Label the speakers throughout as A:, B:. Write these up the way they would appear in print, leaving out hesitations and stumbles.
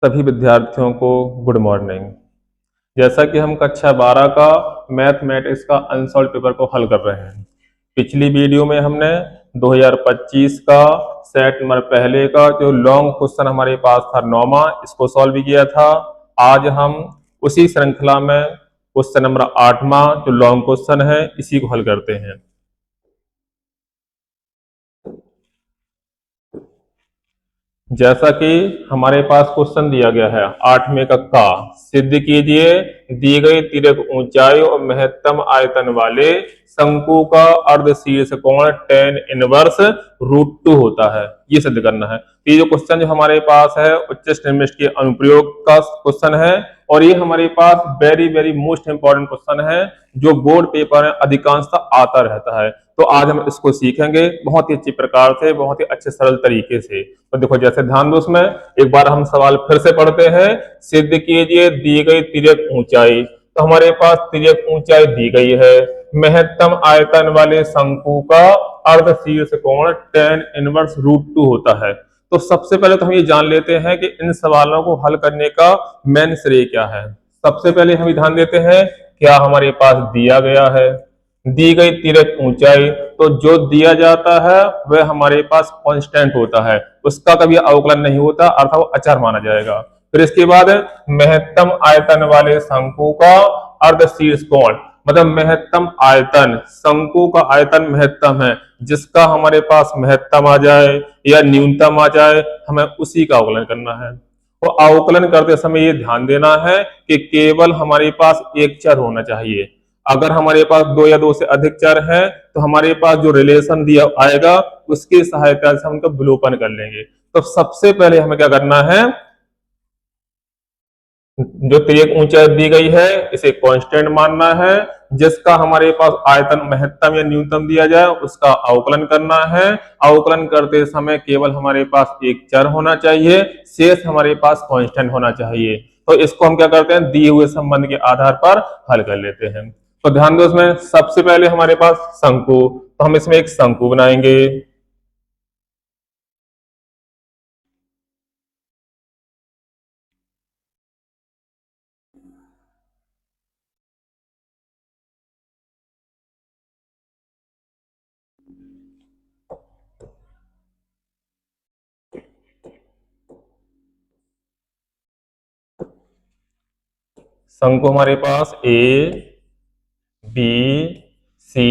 A: सभी विद्यार्थियों को गुड मॉर्निंग। जैसा कि हम कक्षा 12 का मैथमेटिक्स का अनसॉल्व पेपर को हल कर रहे हैं। पिछली वीडियो में हमने 2025 का सेट नंबर पहले का जो लॉन्ग क्वेश्चन हमारे पास था 9वां, इसको सॉल्व किया था। आज हम उसी श्रृंखला में क्वेश्चन नंबर 8वां जो लॉन्ग क्वेश्चन है इसी को हल करते हैं। जैसा कि हमारे पास क्वेश्चन दिया गया है 8वें का सिद्ध कीजिए दी गई तिर्यक ऊंचाई और महत्तम आयतन वाले शंकु का अर्धशीर्ष कोण tan इनवर्स √2 होता है। ये सिद्ध करना है। ये जो क्वेश्चन जो हमारे पास है उच्च श्रेणी के अनुप्रयोग का क्वेश्चन है और ये हमारे पास very very most important question है जो बोर्ड पेपर में अधिकांशतः आता रहता है। तो आज हम इसको सीखेंगे बहुत ही अच्छी प्रकार से, बहुत ही अच्छे सरल तरीके से। तो देखो जैसे ध्यान दो, उसमें एक बार हम सवाल फिर से पढ़ते हैं। सिद्ध कीजिए दी गई तिर्यक ऊंचाई। तो हमारे पास तिर्यक ऊंचाई दी गई है, महत्तम आयतन वाले शंकु का अर्धशीर्ष कोण tan इनवर्स √2 होता है। तो सबसे पहले तो हम ये जान लेते हैं कि इन सवालों को हल करने का मेन श्रेय क्या है। सबसे पहले हम ध्यान देते हैं क्या हमारे पास दिया गया है, दी गई तिर्यक ऊंचाई। तो जो दिया जाता है वह हमारे पास कांस्टेंट होता है, उसका कभी अवकलन नहीं होता, अर्थात वो अचर माना जाएगा। फिर इसके बाद महत्तम आयतन वाले शंकु का अर्धशीर्ष कोण, मतलब महत्तम आयतन, शंकु का आयतन महत्तम है, जिसका हमारे पास महत्तम आ जाए या न्यूनतम आ जाए हमें उसी का अवकलन करना है। तो अवकलन करते समय ये ध्यान देना है कि केवल हमारे पास एक चर होना चाहिए। अगर हमारे पास दो या दो से अधिक चर हैं तो हमारे पास जो रिलेशन दिया आएगा उसकी सहायता से हम उनका विलोपन कर लेंगे। तो सबसे पहले हमें क्या करना है, जो तिर्यक ऊंचाई दी गई है इसे कांस्टेंट मानना है, जिसका हमारे पास आयतन महत्तम या न्यूनतम दिया जाए उसका अवकलन करना है। अवकलन करते समय केवल हमारे पास एक चर होना चाहिए, शेष हमारे पास कांस्टेंट होना चाहिए। तो इसको हम क्या करते हैं, दिए हुए संबंध के आधार पर हल कर लेते हैं। तो ध्यान दो, इसमें सबसे पहले हमारे पास शंकु, तो हम इसमें एक शंकु बनाएंगे। शंकु हमारे पास ए बी सी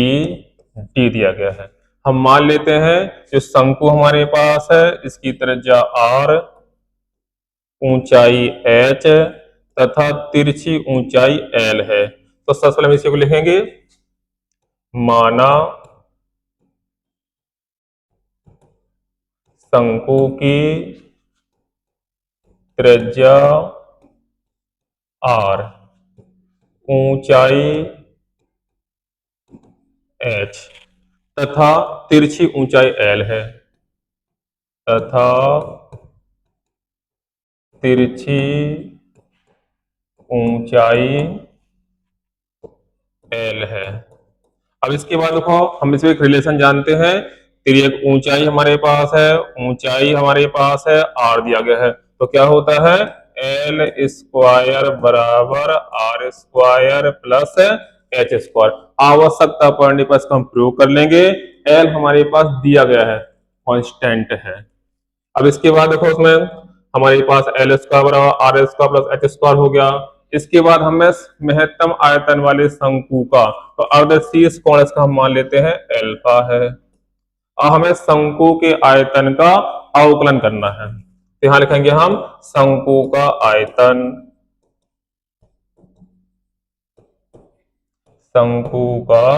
A: डी दिया गया है। हम मान लेते हैं जो शंकु हमारे पास है इसकी त्रिज्या r, ऊंचाई h तथा तिरछी ऊंचाई l है। तो सबसे पहले हम इसी को लिखेंगे, माना शंकु की त्रिज्या r, ऊंचाई h तथा तिरछी ऊंचाई l है, तथा तिरछी ऊंचाई l है। अब इसके बाद देखो हम इसमें एक रिलेशन जानते हैं। तिर्यक ऊंचाई हमारे पास है, ऊंचाई हमारे पास है, r दिया गया है, तो क्या होता है l स्क्वायर बराबर r square plus h square. आवश्यकता पड़ने पर इसका हम प्रयोग कर लेंगे। l हमारे पास दिया गया है, कांस्टेंट है। अब इसके बाद देखो उसमें हमारे पास l स्क्वायर बराबर r square plus h square हो गया। इसके बाद हमें महत्तम आयतन वाले शंकु का, तो अर्धशीर्ष कोण इसका हम मान लेते हैं अल्फा है। अब हमें शंकु के आयतन का अवकलन करना है, तो यहां लिखेंगे हम शंकु का आयतन, शंकु का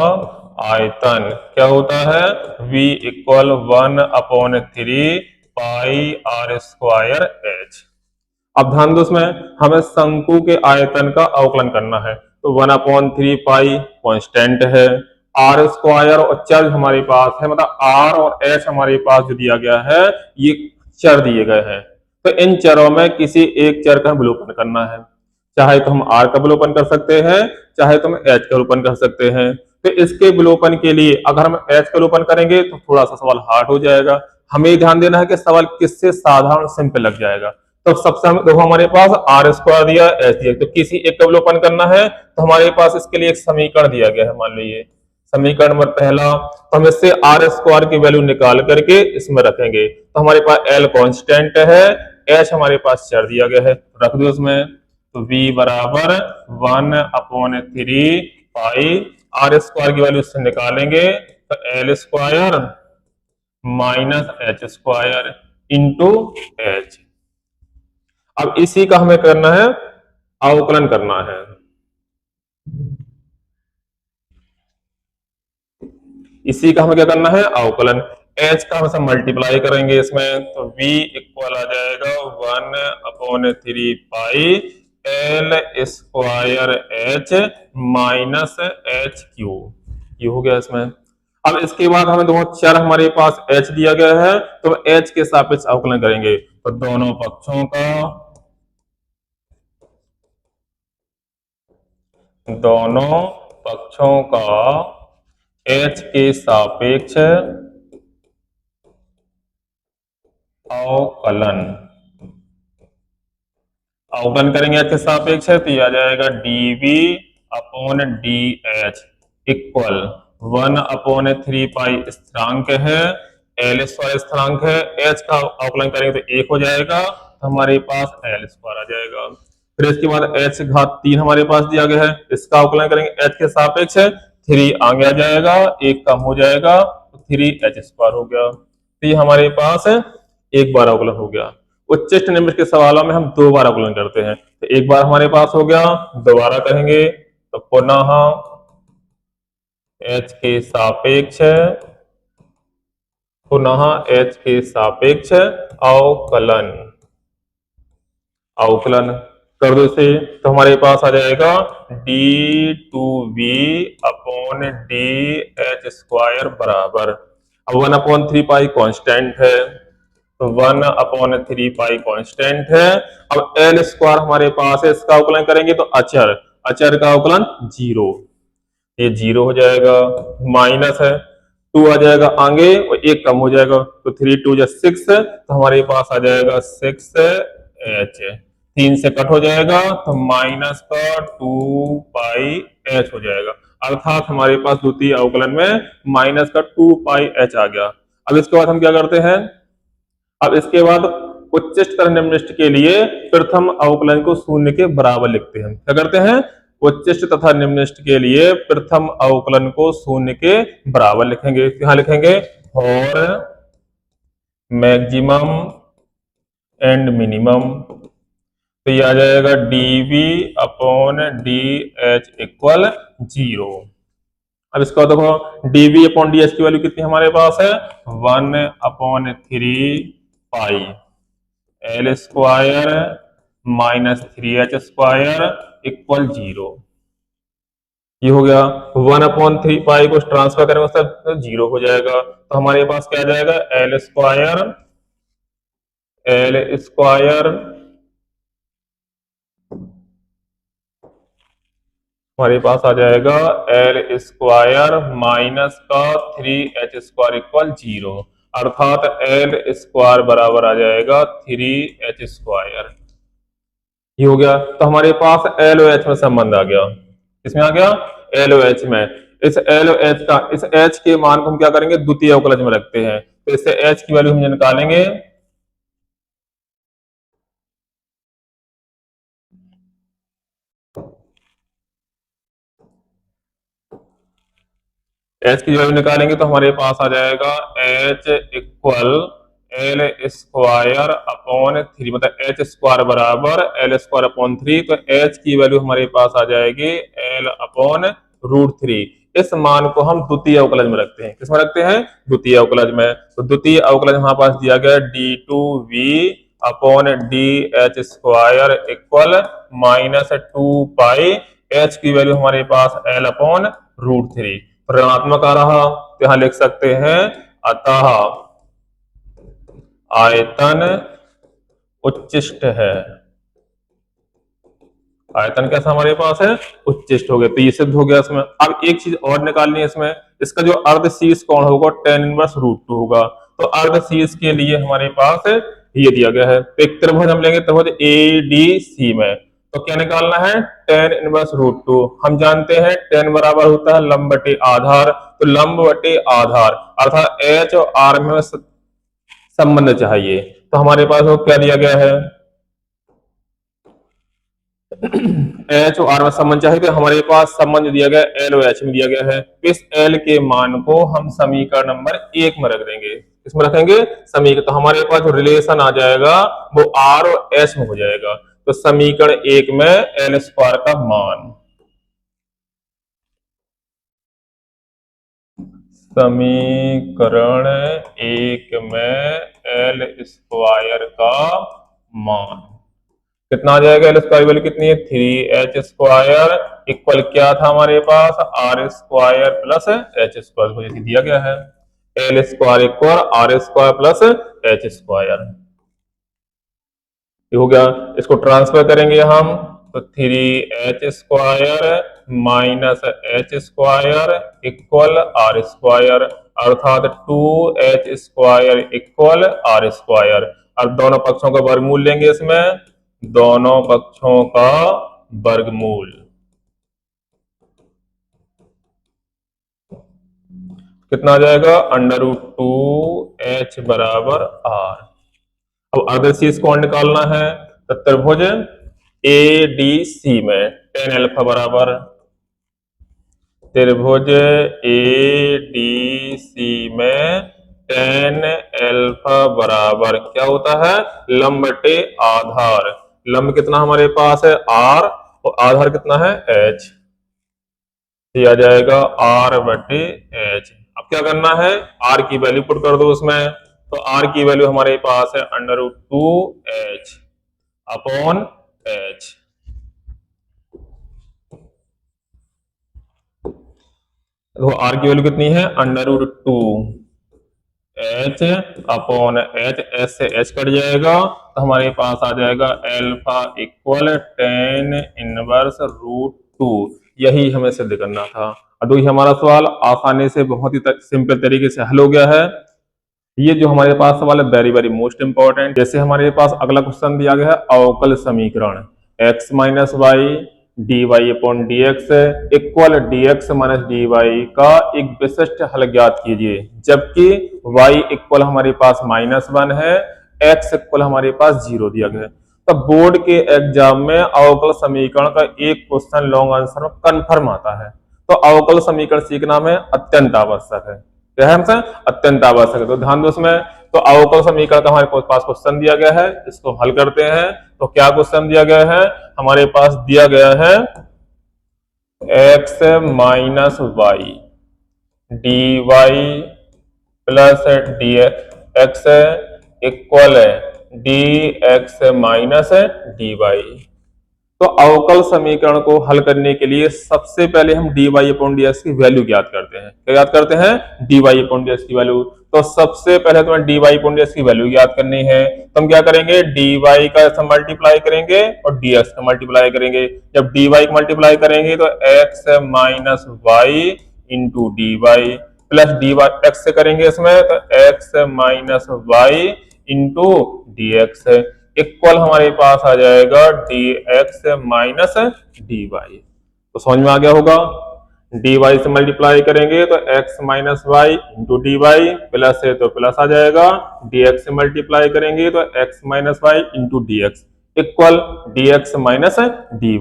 A: आयतन क्या होता है, v इक्वल 1/3 पाई r स्क्वायर h। अब ध्यान दो, उसमें हमें शंकु के आयतन का अवकलन करना है, तो 1/3 पाई कांस्टेंट है, r स्क्वायर और चर हमारे पास है, मतलब r और h हमारे पास जो दिया गया है ये चर दिए गए हैं। तो इन चरों में किसी एक चर का विलोपन करना है, चाहे तो हम r का विलोपन कर सकते हैं, चाहे तो हम h का विलोपन कर सकते हैं। तो इसके विलोपन के लिए अगर हम h का विलोपन करेंगे तो थोड़ा सा सवाल हार्ड हो जाएगा। हमें ध्यान देना है कि सवाल किससे साधारण सिंपल लग जाएगा। तो सबसे देखो हमारे पास आर स्क्वायर दिया, एच दिया, तो किसी एक का अवलोकन करना है तो हमारे पास इसके लिए एक समीकरण दिया गया है। मान लीजिए समीकरण नंबर पहला, तो हम इससे आर स्क्वायर की वैल्यू निकाल करके इसमें रखेंगे, तो हमारे पास एल कांस्टेंट है, एच हमारे पास चर दिया गया है, रख दो इसमें। तो v बराबर 1/3 पाई, आर स्क्वायर की वैल्यू इससे निकालेंगे तो L square minus H square into H. अब इसी का हमें करना है अवकलन करना है। इसी का हमें क्या करना है अवकलन। एच का हम मल्टीप्लाई करेंगे इसमें, तो v इक्वल आ जाएगा 1/3 pi L square H minus H Q, ये हो गया इसमें। अब इसके बाद हमें दोनों चर हमारे पास h दिया गया है, तो h के सापेक्ष अवकलन करेंगे, तो दोनों पक्षों का h के सापेक्ष अवकलन करेंगे h के सापेक्ष है, तो ये आ जाएगा dv upon D H equal 1/3 पाई स्थिरांक है, एल स्क्वायर स्थिरांक है, h का अवकलन करेंगे तो 1 हो जाएगा, तो हमारे पास एल स्क्वायर आ जाएगा। फिर इसके बाद h की घात 3 हमारे पास दिया गया है, इसका अवकलन करेंगे h के सापेक्ष है, 3 आगे आ जाएगा, 1 कम हो जाएगा, तो 3h स्क्वायर हो गया। तो ये हमारे पास एक बार अवकलन हो गया। उच्चिष्ट निम्नलिखित के सवालों में हम 2 बार अवकलन करते हैं, तो एक बार हमारे पास हो गया, दोबारा करेंगे तो पुनः h के सापेक्ष अवकलन कर दो इसे, तो हमारे पास आ जाएगा d2v upon D H square बराबर, अब 1/3 पाई कांस्टेंट है, तो 1/3 पाई कांस्टेंट है। अब एल स्क्वायर हमारे पास है, इसका अवकलन करेंगे तो अचर का अवकलन 0, ये 0 हो जाएगा, माइनस है 2 आ जाएगा आगे और 1 कम हो जाएगा, तो 3 2 6, तो हमारे पास आ जाएगा 6h, 3 से कट हो जाएगा तो माइनस का 2 पाई h हो जाएगा, अर्थात हमारे पास द्वितीय अवकलन में माइनस का 2 पाई h आ गया। अब इसके बाद हम क्या करते हैं, अब इसके बाद उच्चिष्ट तथा निम्निष्ट के लिए प्रथम अवकलन को शून्य के बराबर लिखते हैं। क्या करते हैं, उच्चिष्ट तथा निम्निष्ट के लिए प्रथम अवकलन को शून्य के बराबर लिखेंगे। यहां लिखेंगे और मैक्सिमम एंड मिनिमम, तो ये आ जाएगा dv upon D H equal 0। अब इसका देखो dv अपॉन डी एच की वैल्यू कितनी हमारे पास है, 1/3 pi L square minus 3h square equal 0, ये हो गया। 1/3 पाई को ट्रांसफर करेंगे तो 0 हो जाएगा, तो हमारे पास क्या आ जाएगा एल स्क्वायर हमारे पास आ जाएगा एल स्क्वायर माइनस का 3h स्क्वायर इक्वल 0, अर्थात एल स्क्वायर बराबर आ जाएगा 3h स्क्वायर, ये हो गया। तो हमारे पास एल ओ एच में संबंध आ गया, इसमें आ गया एल ओ एच में। इस एल ओ एच का, इस एच के मान को हम क्या करेंगे द्वितीय अवकलज में रखते हैं, तो इससे एच की वैल्यू हम निकालेंगे, एच की वैल्यू निकालेंगे तो हमारे पास आ जाएगा H equal L square upon 3, मतलब एच स्क्वायर बराबर एल स्क्वायर अपॉन 3, तो एच की वैल्यू हमारे पास आ जाएगी एल अपॉन √3। इस मान को हम द्वितीय अवकलज में रखते हैं, किसमें रखते हैं द्वितीय अवकलज में, तो द्वितीय अवकलज हमारे पास दिया गया d2v upon D H square equal minus 2 पाई, एच की वैल्यू हमारे पास एल अपॉन √3, ऋणात्मक आ रहा तो यहां लिख सकते हैं अतः आयतन उच्चिष्ट है। आयतन कैसा हमारे पास है उच्चिष्ट हो गया, तो ये सिद्ध हो गया इसमें। अब एक चीज और निकालनी है इसमें, इसका जो अर्ध शीर्ष कोण होगा tan 1 √2 होगा, तो अर्ध शीर्ष के लिए हमारे पास ये दिया गया है। तो एक त्रिभुज हम लेंगे, त्रिभुज ए डी सी में, तो क्या निकालना है, tan इनवर्स √2। हम जानते हैं tan बराबर होता है लंब बटे आधार, तो लंब बटे आधार अर्थात एच और आर में संबंध चाहिए। तो हमारे पास वो क्या दिया गया है, एच और आर में संबंध चाहिए, तो हमारे पास संबंध दिया गया एल और एच में दिया गया है। इस एल के मान को हम समीकरण नंबर 1 में रख देंगे। इसमें रखेंगे समीकरण, तो हमारे पास जो रिलेशन आ जाएगा वो आर और एच में हो जाएगा। तो समीकरण 1 में एल स्क्वायर का मान, समीकरण 1 में एल स्क्वायर का मान कितना आ जाएगा, एल स्क्वायर वैल्यू कितनी है, 3h स्क्वायर इक्वल क्या था हमारे पास, R square plus H square दिया गया है। L square equal R square plus H square, हो गया। इसको ट्रांसफर करेंगे हम, तो 3h square minus H square equal R square अर्थात 2h square equal R square. अब दोनों पक्षों का वर्गमूल लेंगे, इसमें दोनों पक्षों का वर्गमूल कितना आ जाएगा, √2h बराबर आर। अब अगर शीर्ष कोण निकालना है, तो त्रिभुज ए डी सी में tan अल्फा बराबर, त्रिभुज ए डी सी में tan अल्फा बराबर क्या होता है, लंब बटे आधार। लंब कितना हमारे पास है आर और आधार कितना है एच, दिया जाएगा आर बटे एच। अब क्या करना है, आर की वैल्यू पुट कर दो उसमें, तो आर की वैल्यू हमारे पास है √2h अपॉन एच। तो आर की वैल्यू कितनी है, √2h अपॉन एच, एच से एच कट जाएगा, तो हमारे पास आ जाएगा एल्फा इक्वल tan इनवर्स √2। यही हमें सिद्ध करना था। अब ये हमारा सवाल आसानी से बहुत ही सिंपल तरीके से हल हो गया है। ये जो हमारे पास सवाल है वेरी वेरी मोस्ट इंपॉर्टेंट। जैसे हमारे पास अगला क्वेश्चन दिया गया है अवकल समीकरण x minus y d y upon d x equal d x minus d y का एक विशिष्ट हल ज्ञात कीजिए, जबकि y इक्वल हमारे पास -1 है, x इक्वल हमारे पास 0 दिया गया है। तो बोर्ड के एग्जाम में अवकल समीकरण का एक क्वेश्चन लॉन्ग आंसर में कन्फर्म आता है। तो अवकल समीकरण सीखना में अत्यंत आवश्यक है, क्या है हमसे अत्यंत आवश्यक है। तो ध्यान दो उसमें, तो अवकल समीकरण का हमारे पास क्वेश्चन दिया गया है, इसको हल करते हैं। तो क्या क्वेश्चन दिया गया है, हमारे पास दिया गया है x minus y d y plus d x equal d x minus d y. तो अवकल समीकरण को हल करने के लिए सबसे पहले हम dy अपॉन dx की वैल्यू ज्ञात करते हैं। क्या ज्ञात करते हैं, dy अपॉन dx की वैल्यू। तो सबसे पहले तो dy अपॉन dx की वैल्यू ज्ञात करनी है, तो हम क्या करेंगे, dy का मल्टीप्लाई करेंगे और dx का मल्टीप्लाई करेंगे। जब dy का मल्टीप्लाई करेंगे तो x minus y into d y plus d y x से करेंगे इसमें, तो x minus y into d x equal हमारे पास आ जाएगा dx माइनस dy। तो समझ में आ गया होगा, dy से मल्टीप्लाई करेंगे तो x minus y into d y plus है तो प्लस आ जाएगा, dx से मल्टीप्लाई करेंगे तो x minus y into d x equal dx minus dy।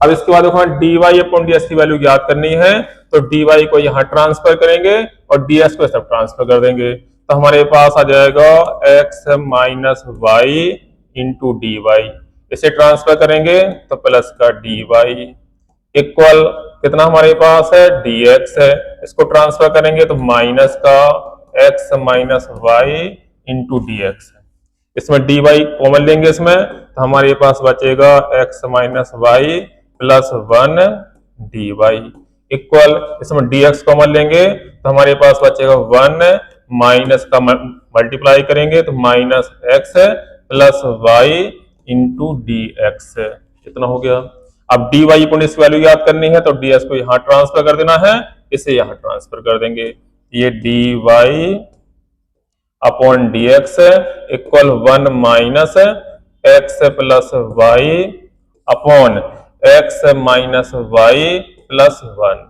A: अब इसके बाद dy अपॉन dx की वैल्यू ज्ञात करनी है, तो dy को यहाँ ट्रांसफर करेंगे और dx को सब ट्रांसफर कर देंगे। तो हमारे पास आ जाएगा x minus y into d y, इसे ट्रांसफर करेंगे तो प्लस का डी वाई इक्वल कितना हमारे पास है dx है, इसको ट्रांसफर करेंगे तो माइनस का x minus y into d x. इसमें dy कॉमन लेंगे इसमें, तो हमारे पास बचेगा x minus y plus 1 d y equal, इसमें dx कॉमन लेंगे तो हमारे पास बचेगा 1 माइनस का मल्टीप्लाई करेंगे तो minus x plus y into d x, इतना हो गया। अब डी वाई अपॉन इस वैल्यू याद करनी है, तो डी एक्स को यहां ट्रांसफर कर देना है, इसे यहां ट्रांसफर कर देंगे। ये d y upon d x equal 1 minus x plus y upon x minus y plus 1।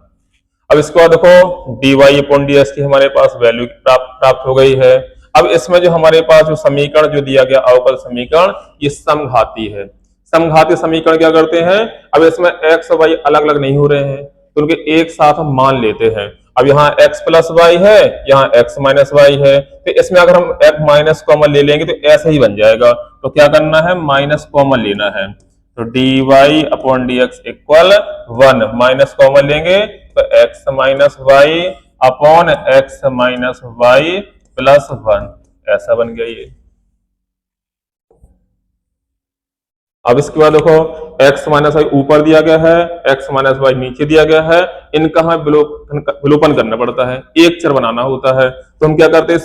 A: अब इसके बाद देखो dy अपॉन डी एक्स की हमारे पास वैल्यू प्राप्त हो गई है। अब इसमें जो हमारे पास जो समीकरण जो दिया गया अवकल समीकरण, ये समघाती है। समघाती समीकरण क्या करते हैं, अब इसमें एक्स और वाई अलग अलग नहीं हो रहे हैं, तो उनके एक साथ हम मान लेते हैं। अब यहाँ x प्लस वाई है, यहाँ x माइनस वाई है, तो इसमें अगर हम x माइनस कॉमन ले लेंगे तो ऐसा ही बन जाएगा। तो क्या करना है, माइनस कॉमन लेना है। तो dy upon d x equal 1 minus common लेंगे तो x minus y upon x minus y plus 1, ऐसा बन गया ये। अब इसके बाद देखो x माइनस वाई ऊपर दिया गया है, x माइनस वाई नीचे दिया गया है, इनका हमें विलोपन करना पड़ता है, एक चर बनाना होता है। तो हम क्या करते हैं,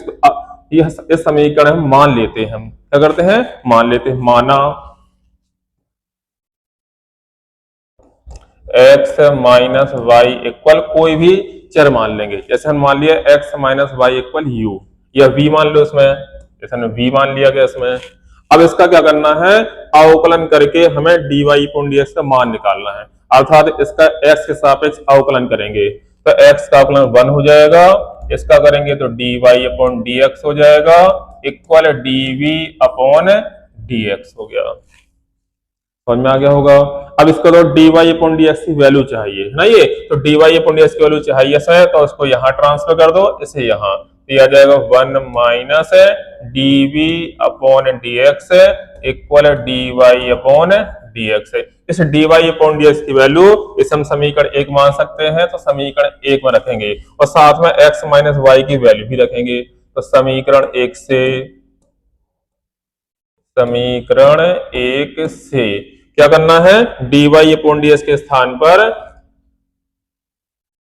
A: इस समीकरण हम मान लेते हैं। हम क्या करते हैं, मान लेते हैं। माना x माइनस वाई इक्वल कोई भी चर मान लेंगे, जैसे हम मान लिया x minus y equal u, या v मान लो इसमें, जैसे हमने v मान लिया गया इसमें। अब इसका क्या करना है, अवकलन करके हमें dy अपॉन dx का मान निकालना है, अर्थात इसका x के सापेक्ष अवकलन करेंगे तो x का अवकलन 1 हो जाएगा, इसका करेंगे तो dy अपॉन dx हो जाएगा इक्वल dv अपॉन dx हो गया। समझ में आ गया होगा। अब इसको तो dy अपॉन dx की वैल्यू चाहिए है ना, ये तो dy अपॉन dx की वैल्यू चाहिए है, तो उसको यहाँ ट्रांसफर कर दो, इसे यहाँ दिया जाएगा 1 minus dv upon dx equal dy upon dx। इस dy अपॉन dx की वैल्यू इस हम समीकरण 1 मान सकते हैं, तो समीकरण 1 में रखेंगे और साथ में x माइनस वाई की वैल्यू भी रखेंगे। तो समीकरण 1 से क्या करना है, dy अपॉन dx के स्थान पर,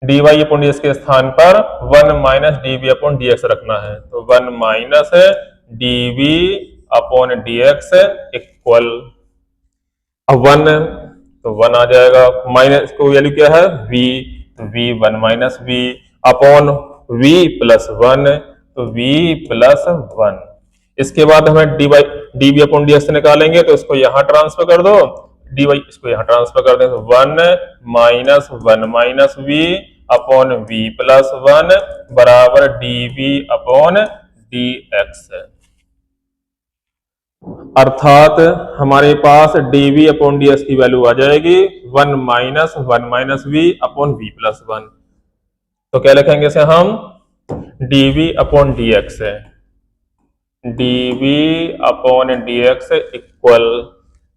A: dy अपॉन dx के स्थान पर 1 माइनस dv अपॉन dx रखना है। तो 1 minus dv upon dx equal, अब 1 तो 1 आ जाएगा, माइनस को वैल्यू क्या है v, तो v 1 minus v upon v plus 1, तो v प्लस 1। इसके बाद हमें dv अपॉन dx निकालेंगे, तो इसको यहां ट्रांसफर कर दो, dy इसको यहां ट्रांसफर कर दें, तो 1 minus 1 minus v upon v plus 1 बराबर dv अपॉन dx है। अर्थात हमारे पास dv अपॉन dx की वैल्यू आ जाएगी 1 minus v upon v plus 1। तो क्या लिखेंगे इसे हम, dv अपॉन dx है, dv अपॉन dx इक्वल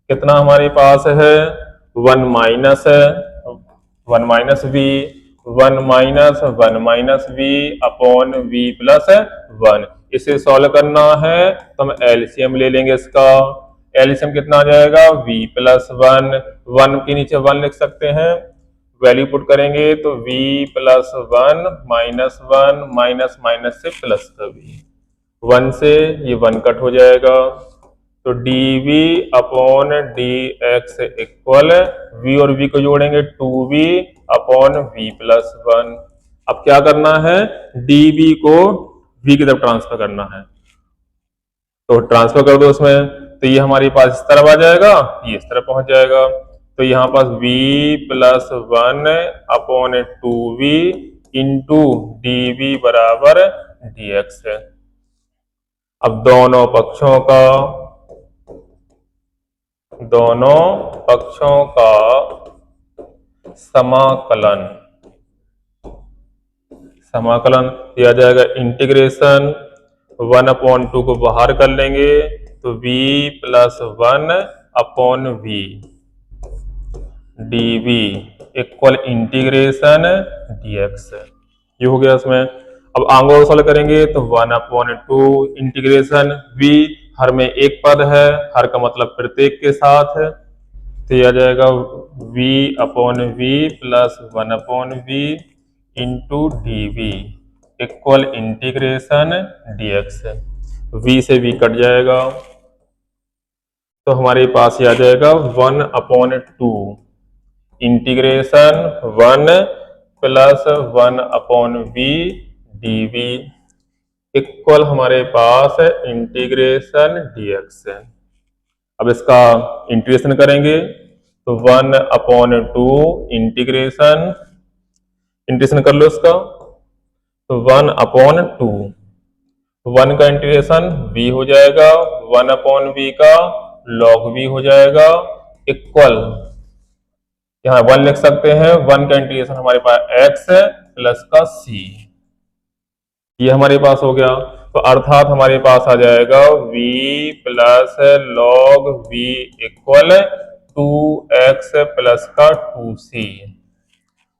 A: कितना हमारे पास है 1 minus v, 1 minus v upon v plus 1। इसे सॉल्व करना है तो हम एलसीएम ले लेंगे, इसका एलसीएम कितना आ जाएगा v प्लस 1, 1 के नीचे 1 लिख सकते हैं, वैल्यू पुट करेंगे तो v प्लस 1 माइनस माइनस से प्लस का v, 1 से ये 1 कट हो जाएगा, तो dv upon dx equal v और v को जोड़ेंगे 2v अपॉन v प्लस 1। अब क्या करना है, dv को v की तरफ ट्रांसफर करना है, तो ट्रांसफर कर दो उसमें, तो ये हमारे पास इस तरफ आ जाएगा, ये इस तरफ पहुंच जाएगा, तो यहाँ पास v plus 1 upon 2v into dv बराबर dx है। अब दोनों पक्षों का समाकलन किया जाएगा, इंटीग्रेशन 1 अपॉन 2 को बाहर कर लेंगे तो v plus 1 upon v dv equal integration dx, ये हो गया इसमें। अब आंगो सॉल्व करेंगे तो 1 अपॉन 2 इंटीग्रेशन v, हर में एक पद है, हर का मतलब प्रत्येक के साथ है, तो यह आ जाएगा v upon v plus 1 upon v into dv equal integration dx, v से v कट जाएगा, तो हमारे पास ये आ जाएगा 1 upon 2 integration 1 plus 1 upon v dv equal हमारे पास है इंटीग्रेशन dx है। अब इसका इंटीग्रेशन करेंगे तो 1/2 इंटीग्रेशन कर लो इसका, तो 1/2, 1 का इंटीग्रेशन v हो जाएगा, 1/v का log v हो जाएगा, इक्वल यहाँ 1 लिख सकते हैं, 1 का इंटीग्रेशन हमारे पास x है प्लस का c, ये हमारे पास हो गया। तो अर्थात हमारे पास आ जाएगा v plus log v equal 2x plus का 2c।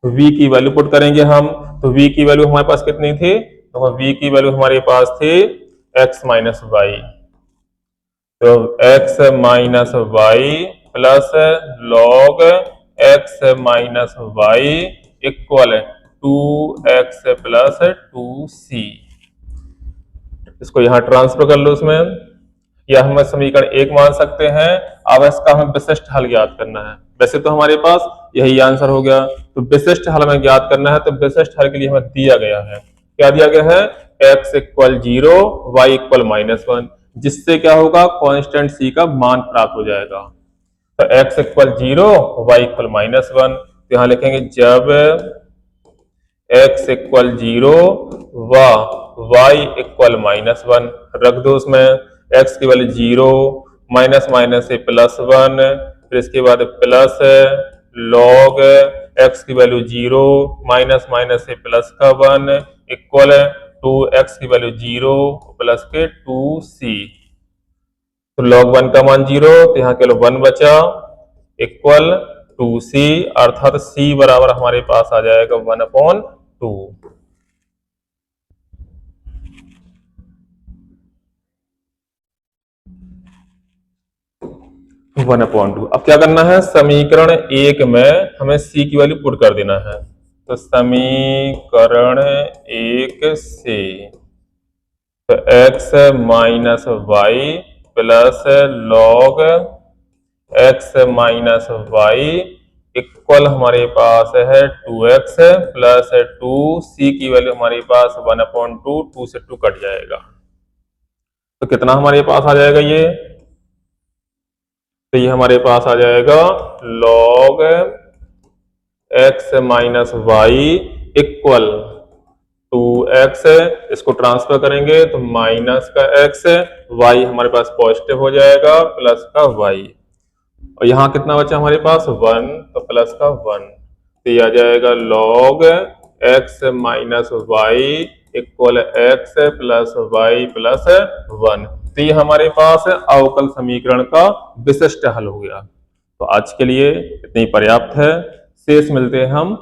A: तो v की वैल्यू पुट करेंगे हम, तो v की वैल्यू हमारे पास कितनी थी, तो v की वैल्यू हमारे पास थी x माइनस वाई, तो x minus y plus log x minus y equal 2x plus 2c। इसको यहां ट्रांसफर कर लो इसमें, या हम समीकरण 1 मान सकते हैं। अब इसका हमें विशिष्ट हल ज्ञात करना है। वैसे तो हमारे पास यही आंसर हो गया, तो विशिष्ट हल हमें ज्ञात करना है। तो विशिष्ट हल के लिए हमें दिया गया है, क्या दिया गया है, x इक्वल 0 y इक्वल -1, जिससे क्या होगा, कांस्टेंट c का मान प्राप्त हो जाएगा। तो x इक्वल 0 y इक्वल -1, तो यहां लिखेंगे जब x इक्वल 0 व y इक्वल -1, रख दो उसमें x की वैल्यू 0, माइनस माइनस से +1, फिर इसके बाद प्लस log x की वैल्यू 0, माइनस माइनस से प्लस का 1 इक्वल 2x की वैल्यू 0 प्लस के 2c। तो log 1 का मान 0, तो यहाँ केवल 1 बचा, इक्वल 2c, अर्थात c बराबर हमारे पास आ जाएगा 1/2। 1/2। अब क्या करना है, समीकरण 1 में हमें c की वैल्यू पुट कर देना है। तो समीकरण 1 से तो x minus y plus log x minus y equal हमारे पास है 2x प्लस 2c की वैल्यू हमारे पास 1/2, 2 से 2 कट जाएगा, तो कितना हमारे पास आ जाएगा ये, तो ये हमारे पास आ जाएगा log x minus y equal 2x, इसको ट्रांसफर करेंगे तो माइनस का x, y हमारे पास पॉजिटिव हो जाएगा प्लस का y, और यहाँ कितना बचा हमारे पास 1, तो प्लस का 1, तो ये आ जाएगा log x minus y equal x plus y plus 1। तो ये हमारे पास अवकल समीकरण का विशिष्ट हल हो गया। तो आज के लिए इतनी पर्याप्त है, शेष मिलते हैं हम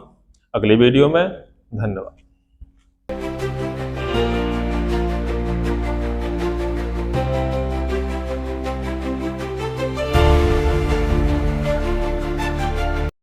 A: अगली वीडियो में। धन्यवाद।